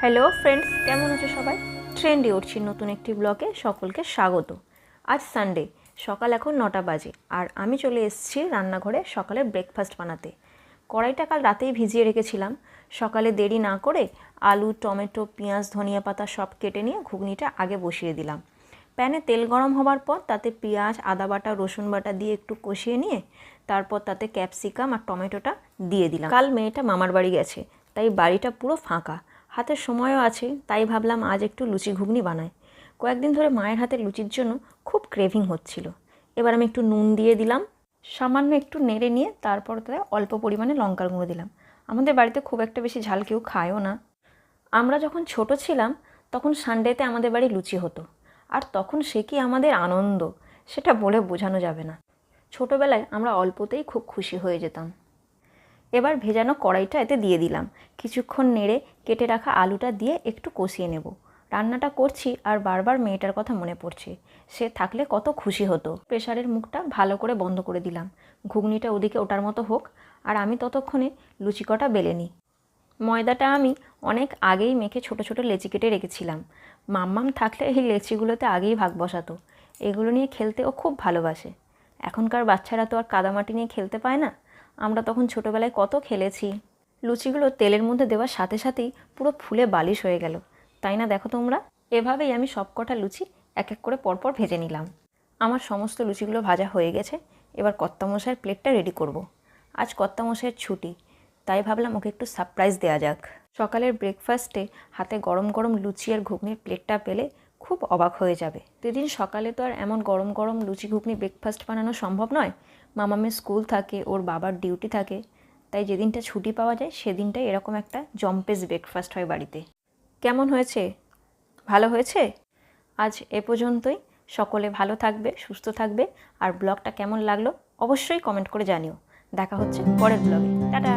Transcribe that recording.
Hello friends, কেমন আছো সবাই? ট্রেন্ডে উঠছি নতুন একটি ব্লগে সকলকে স্বাগত। আজ সানডে, সকাল এখন 9টা বাজে আর আমি চলে এসেছি রান্নাঘরে সকালের ব্রেকফাস্ট বানাতে। কড়াইটা কাল রাতেই ভিজিয়ে রেখেছিলাম। সকালে দেরি না করে আলু, টমেটো, পেঁয়াজ, ধনিয়া পাতা সব কেটে নিয়ে ঘুগনিটা আগে বসিয়ে দিলাম। প্যানে তেল গরম হওয়ার পর তাতে পেঁয়াজ, আদা বাটা, রসুন বাটা দিয়ে একটু কষিয়ে নিয়ে তারপর তাতে ক্যাপসিকাম আর টমেটোটা দিয়ে দিলাম। কাল মেয়েটা মামার বাড়ি গেছে, তাই বাড়িটা পুরো ফাঁকা, হাতে সময়ও আছে, তাই ভাবলাম আজ একটু লুচি ঘুগনি বানাই। কয়েকদিন ধরে মায়ের হাতের লুচির জন্য খুব ক্রেভিং হচ্ছিল। এবার আমি একটু নুন দিয়ে দিলাম, সামান্য একটু নেড়ে নিয়ে তারপর তাতে অল্প পরিমাণে লঙ্কার গুঁড়ো দিলাম। আমাদের বাড়িতে খুব একটা বেশি ঝাল কেউ খায়ও না। আমরা যখন ছোট ছিলাম তখন সানডেতে আমাদের বাড়ি লুচি হতো, আর তখন সে কি আমাদের আনন্দ, সেটা বলে বোঝানো যাবে না। ছোটোবেলায় আমরা অল্পতেই খুব খুশি হয়ে যেতাম। এবার ভেজানো কড়াইটা এতে দিয়ে দিলাম। কিছুক্ষণ নেড়ে কেটে রাখা আলুটা দিয়ে একটু কষিয়ে নেব। রান্নাটা করছি আর বারবার মেয়েটার কথা মনে পড়ছে, সে থাকলে কত খুশি হতো। প্রেসারের মুখটা ভালো করে বন্ধ করে দিলাম। ঘুগনিটা ওদিকে ওটার মতো হোক আর আমি ততক্ষণে লুচি কটা বেলে নিই। ময়দাটা আমি অনেক আগেই মেখে ছোট ছোট লেচি কেটে রেখেছিলাম। মাম্মাম থাকলে এই লেচিগুলোতে আগেই ভাগ বসাতো। এগুলো নিয়ে খেলতে ও খুব ভালোবাসে। এখনকার বাচ্চারা তো আর কাদামাটি নিয়ে খেলতে পায় না। আমরা তখন ছোটোবেলায় কত খেলেছি। লুচিগুলো তেলের মধ্যে দেওয়ার সাথে সাথেই পুরো ফুলে বালিশ হয়ে গেল, তাই না? দেখো তোমরা। এভাবেই আমি সব কটা লুচি এক এক করে পরপর ভেজে নিলাম। আমার সমস্ত লুচিগুলো ভাজা হয়ে গেছে। এবার কর্তামশাইয়ের প্লেটটা রেডি করব। আজ কর্তামশাইয়ের ছুটি, তাই ভাবলাম ওকে একটু সারপ্রাইজ দেওয়া যাক। সকালের ব্রেকফাস্টে হাতে গরম গরম লুচি আর ঘুগনির প্লেটটা পেলে খুব অবাক হয়ে যাবে। সেদিন সকালে তো আর এমন গরম গরম লুচি ঘুগনি ব্রেকফাস্ট বানানো সম্ভব নয়। মামামের স্কুল থাকে, ওর বাবার ডিউটি থাকে, তাই যেদিনটা ছুটি পাওয়া যায় সেদিনটাই এরকম একটা জম্পেস ব্রেকফাস্ট হয় বাড়িতে। কেমন হয়েছে? ভালো হয়েছে? আজ এ পর্যন্তই। সকলে ভালো থাকবে, সুস্থ থাকবে, আর ব্লগটা কেমন লাগলো অবশ্যই কমেন্ট করে জানিও। দেখা হচ্ছে পরের ব্লগে। টাটা।